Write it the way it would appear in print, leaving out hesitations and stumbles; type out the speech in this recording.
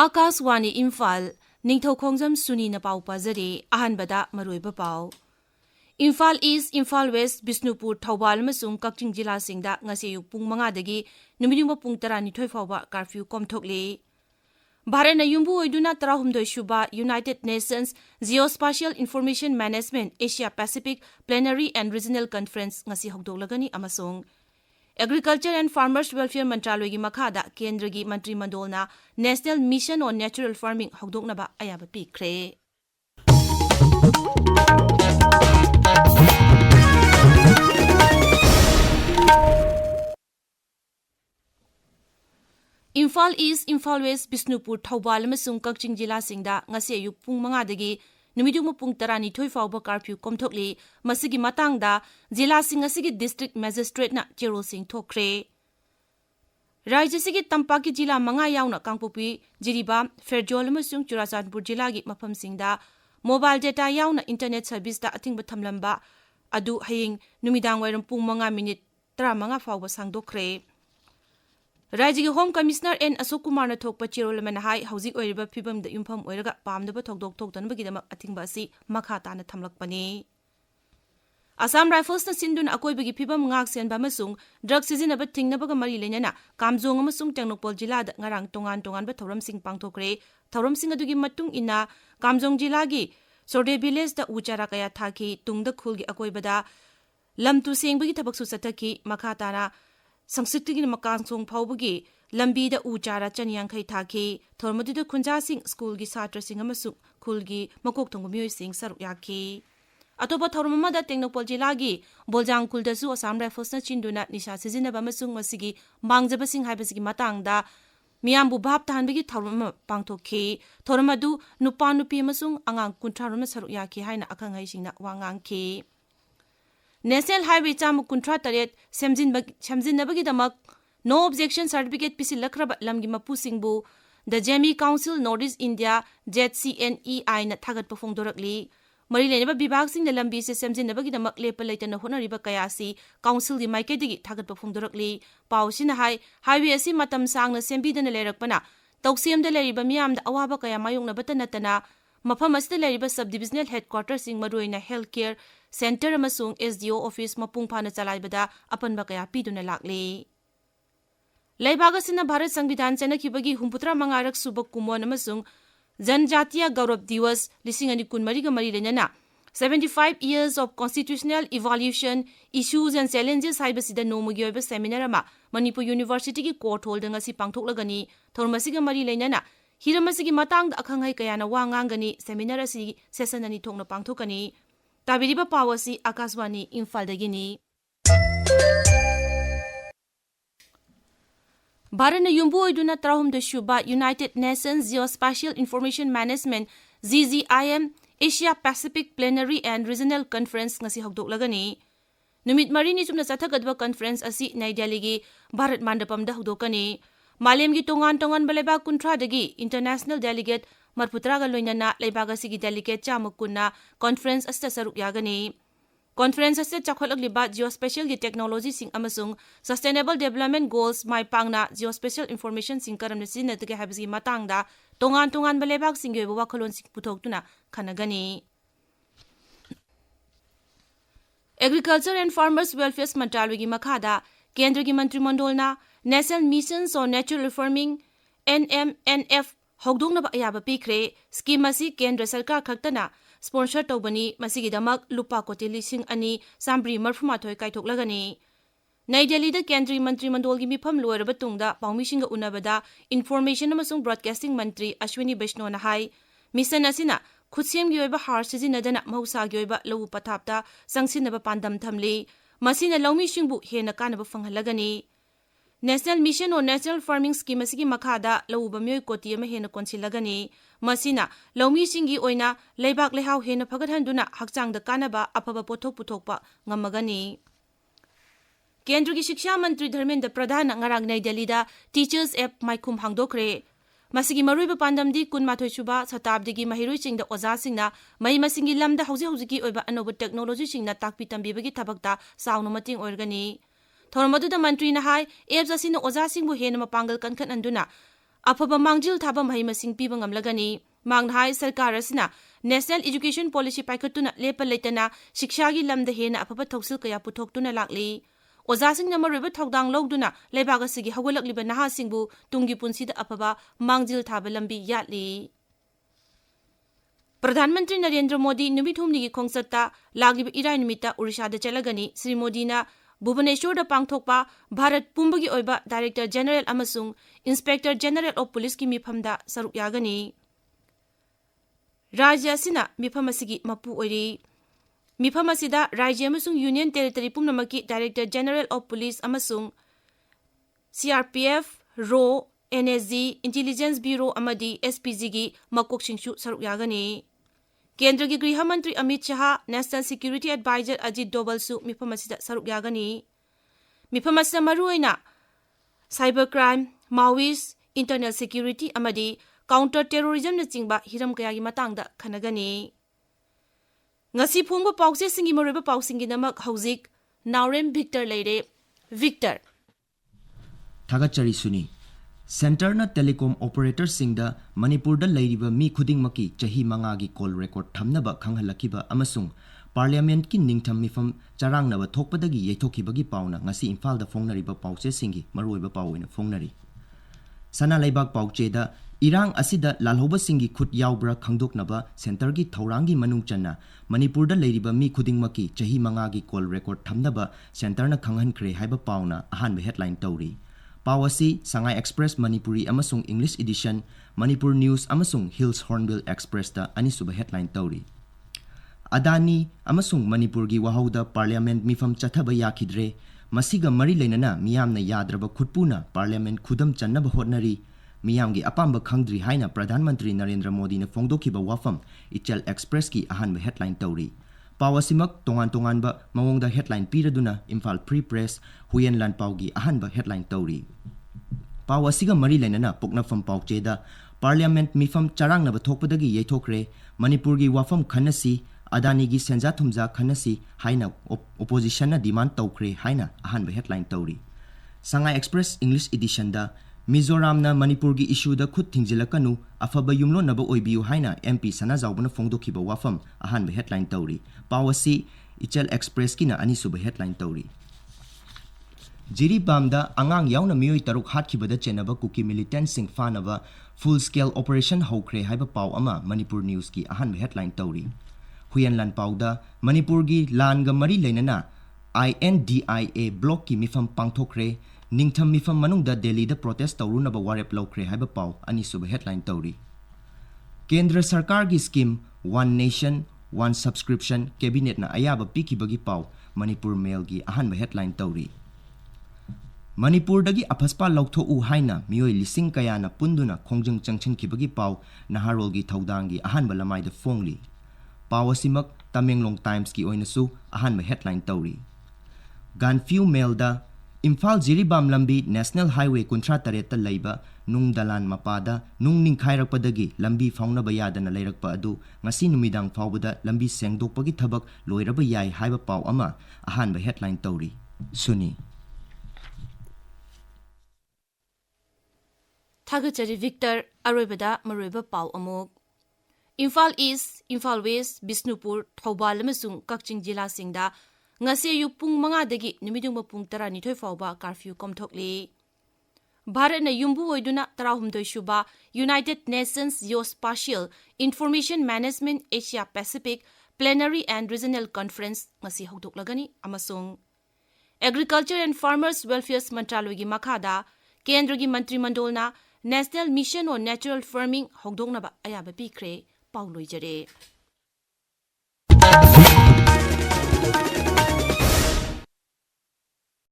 Akaswani Imphal, Ningthoukhongjam Suni na pau pazari, ahanbada maruiba pau. Imphal East, Imphal West, Bishnupur, Thoubal amasung Kakching Jila singda ngasi ayuk pung 5dagi numidingba pung 12 fauba curfew komthokli. Bharana yumbu oiduna 13 shuba United Nations Geospatial Information Management Asia Pacific Plenary and Regional Conference ngasi hogdoglagani amasung Agriculture and Farmers Welfare Mantraloy gi makhada Kendra gi Mantri Mandolna National Mission on Natural Farming hogdognaba ayaba pikre. Imphal East, Imphal West, Bishnupur, Thoubal amasung Kakching Jila singda ngasi ayuk pung 5dagi numidung pung 12 fauba curfew komthokli masigi matangda jila sing asigi district magistrate na chero sing thokre. Rajya sigi tampaki jila 5 yauna Kangpopi, Jiriba, Ferjol amasung Churachandpur jila gi mafam singda mobile data yauna internet service da atingba thamlamba adu haying numidang wairam pung 5 minute 35 fauba sangdokre. Rajya gi Home Commissioner N Ashok Kumar na thokpa chirol manahai hauzik oiriba phibam da yumpham oiraga pamdaba thokdok thoktanba gidamak athingba asi makha tana thamlakpani. Assam Rifles na sinduna akoibagi phibam ngak senba amasung drug sizinaba thingnabaga mari lenana Kamjong amasung Tengnokpol jila da ngarang tongan ba thoram sing pangthokre. Thoram sing adugi matung ina Kamjong jila gi Sorde village da uchara kaya thaki tungda khulgi akoibada lamtu sengbagi thabaksu sathaki makha tana Sangsitigi makansong paubagi lambi da uchara chanyankai thaki thormadu da khunja sing school gi satra sing amasung khulgi makok thongbu miyoi sing saruk yaki atoba thormama da Tengnokpol jila gi Boljang khulda su Assam Rifles na chinduna nisha sizinaba amasung masigi mangjaba sing haibasigi matangda miyambu bhab tahanbagi thormama pangthokki thormadu nupa nupi amasung angang kuntraroma saruk yaki haina akhangai singna wangangki National Highway Cham Kuntra Taret Samjin Nabagi Damak No Objection Certificate Pisi Lakraba Lamgi Mapu Singbu The Jemi Council Northeast India ZCNEI na Thagat Pafong Dorakli Marilena Bibag Sing the Lambi se Samjin Nabagi Damak Lepalata na Honoriba Kayasi Council di Maikadigi Thagat Pafong Dorakli Pausina Hai Highway Asi Matam Sang na Sembi na Lerakpana Tauksiem de Leriba Miam da Awaba Kaya Mayong na Batanatana Mafam Asta Leriba Subdivisional Headquarters Sing Maruina Healthcare Center amasung SDO office mapung phana chalaibada apanba kaya piduna lakle. Laibaga sina Bharat Sangvidhan chanakibagi humputra mangarak subak kumon amasung Janjatiya Gaurav Diwas lisingani kunmari ga mari lenana 75 years of constitutional evolution issues and challenges haibasida nomugi oiba seminar ama Manipuri University gi court holder ngasi pangthoklagani thormasi ga mari lenana hiramasi gi matang da akhangai kayana wangangani seminar asi session ani thokna pangthokani Tabiriba Pawasi Akaswani Imphal dagini. Bharana yumbu oiduna 13 shuba United Nations Geospatial Information Management GZIM Asia Pacific Plenary and Regional Conference ngasi hogdoklagani. Numit marini chumna chathagadba conference asi Nai Delhi gi Bharat Mandapam da hogdokani. Malem gi tongan baleba kuntra dagi international delegate Marputraga loinana leibaga sigi delegate chamukunna conference asta saruk yagani conference asta chakholagliba geospatial gi technology sing amasung sustainable development goals mai pangna geospatial information sing karamna sinna tege habisi matangda tongan balebak sing ge wakhalon sing puthokuna khanagani Agriculture and Farmers Welfare Mantraloy gi makhada Kendra gi Mantri Mandolna National Missions on Natural Farming NMNF Hogdongnaba ayaba pikre scheme asi Kendra Sarkar khaktana sponsor tawbani masigidamak lupa koti lising ani sambri marfumathoi kaithoklagani Nai Delhi da Kendri Mantri Mandol gi mifam loiraba tungda pawmisinga unabada information amasung broadcasting mantri Ashwini Vaishnaw na hai mission asina khutsem gi oiba har sizinadana mahausa gi oiba lawu pathapta sangsinaba pandam thamli masina lawmi singbu hena kanaba fanghalagani National Mission on Natural Farming Scheme asigi makhada lauba myoi koti ama hena konsilagani masina lawmi singi oina leibak lehau hena phagathanduna hakchang da kanaba apaba pothok puthokpa ngamagani Kendra gi Shiksha Mantri Dharmendra Pradhan ngarang Nai Delhi da Teachers App maikhum hangdokre masigi maruiba pandamdi kunmathoi suba satabdi gi mahiroi singda oza singna mai masingi lamda hauji oiba anoba technology singna takpi tambibagi thabakta saunu mating oirgani Thormadu da mantri na hai apps asina oza singbu hena mapangal kankhan anduna afaba mangjil thaba mahai masing piba ngamlagani mangna hai sarkar asina national education policy paikhatuna lepa leitana shiksha gi lamda hena afaba thoksil kaya puthoktuna lakli oza singna maruba thokdang logduna leibaga sigi hawalakliba naha singbu tungi punsida afaba mangjil thaba lambi yatli प्रधानमंत्री नरेंद्र मोदी नुमित हुमनी की खोंगसत्ता लागिब इराय नुमिता उड़ीसादा चलगनी श्री मोदीना भुवनेश्वरदा पांगथोकपा भारत पुंबगी ओइबा डायरेक्टर जनरल अमसुंग इंस्पेक्टर जनरल ऑफ पुलिस की मिफमदा सरुक यागनी राज्य असिना मिफम असिगी मपु ओइरी मिफम असिदा राज्य अमसुंग यूनियन टेरिटरी पुमनमकी डायरेक्टर जनरल ऑफ पुलिस अमसुंग CRPF रो NSG इंटेलिजेंस ब्यूरो अमदी SPG की मकोकसिंगसु सरुक यागनी केंद्र की गृह मंत्री Amit Shah national security adviser Ajit Doval सु मिफम असिदा सरुक यागनी मिफम असिदा मरुओइना cyber crime Maoist internal security अमदी काउंटर टेररिज्म न चिंगबा हिरम कयागी मतंगदा खनगनी ngasi phongba pause singi moriba pausingi namak hauzik Naorem Victor leire Victor Thagachari Suni Center na telecom operator singda Manipur da leiriba mi khuding maki chahi manga gi call record thamnaba khanghalakhiba amasung parliament ki ningtham mifam charangnaba thokpadagi yeithokibagi pauna ngasi Imphal da fongnariba pause singi maruiba pauina fongnari sana laibak pauche da irang asida lalhoba singi khut yaubra khangdoknaba center gi thaurangi manung channa Manipur da leiriba mi khuding maki chahi manga gi call record thamnaba center na khanghan khre haiba pauna ahan be headline tauri Pawasi Sangai Express Manipuri amasung English edition Manipur News amasung Hills Hornbill Express da anisuba headline tauri Adani amasung Manipur gi wahauda parliament mifam chathaba yakhidre masiga mari leinana miyamna yadraba khutpuna parliament khudam channaba hotnari miyamgi apamba khangdri haina Pradhan Mantri Narendra Modi na fongdokhiba wafam Ichal Express ki ahanba headline tauri Pawasimak tongan ba mawongda headline piraduna Imphal Free Press Huyen Lan Pawgi ahanba headline tauri Pawasiga mari lenana pokna fam pawcheda Parliament mifam charang na bathokpadagi yeithokre Manipur gi wafam khanasi Adani gi senja thumja khanasi haina opposition na demand tawkre haina ahanba headline tauri Sangai Express English edition da Mizoram na Manipur gi issue da khut thingjilakanu afaba yumlo naba oibiu haina MP sana zawbana fongdokhiba wafam ahanba headline tauri Pawasi Ichal Express kina anisuba headline tauri Jiri Bamda angang yauna miyoi taruk hatkibada chenaba kuki militant sing fanaba full scale operation hokre haiba paw ama Manipur News ki ahanba headline tauri Huyan Lan Pawda Manipur gi langa mari leinana INDIA block ki mifam pangthokre Ningtham mifam manungda Delhi da protest tawrunaba warep lawkre haiba paw anisuba headline tauri Kendra Sarkar gi scheme One Nation One Subscription cabinet na ayaba pikibagi paw Manipur Mail gi ahanba headline tauri Manipur dagi aphaspa lawtho u haina miyoi lising kaya na punduna khongjang changchin kibagi paw naharol gi thaudangi ahanba lamai da fongli Pawasimak Tamenglong Times ki oinasu ahanba headline tauri Ganfiu Mail da Imphal Jiribam Lambi National Highway Kuntra Tareta Laiba Nung Dalan Mapada Nung Ningkhairakpadagi Lambi Faungnaba Yadana Leirakpa adu ngasi numidang fawbada Lambi Sengdokpagi thabak loiraba yai haiba paw ama ahanba headline tauri Suni Thagachari Victor aroibada maroiba paw amok Imphal East Imphal West Bisnupur Thoubal amasung Kakching jila singda ngasi ayuk pung 5 dagi numidung pung 12 fawba curfew komthokli Bharat na yumbu oiduna 13 shuba United Nations Geospatial Information Management Asia Pacific Plenary and Regional Conference ngasi hokdoklagani amasung Agriculture and Farmers Welfare Mantraloy gi makhada Kendra gi Mantri Mandolna National Mission on Natural Farming hokdoknaba ayaba pikre pawloi jare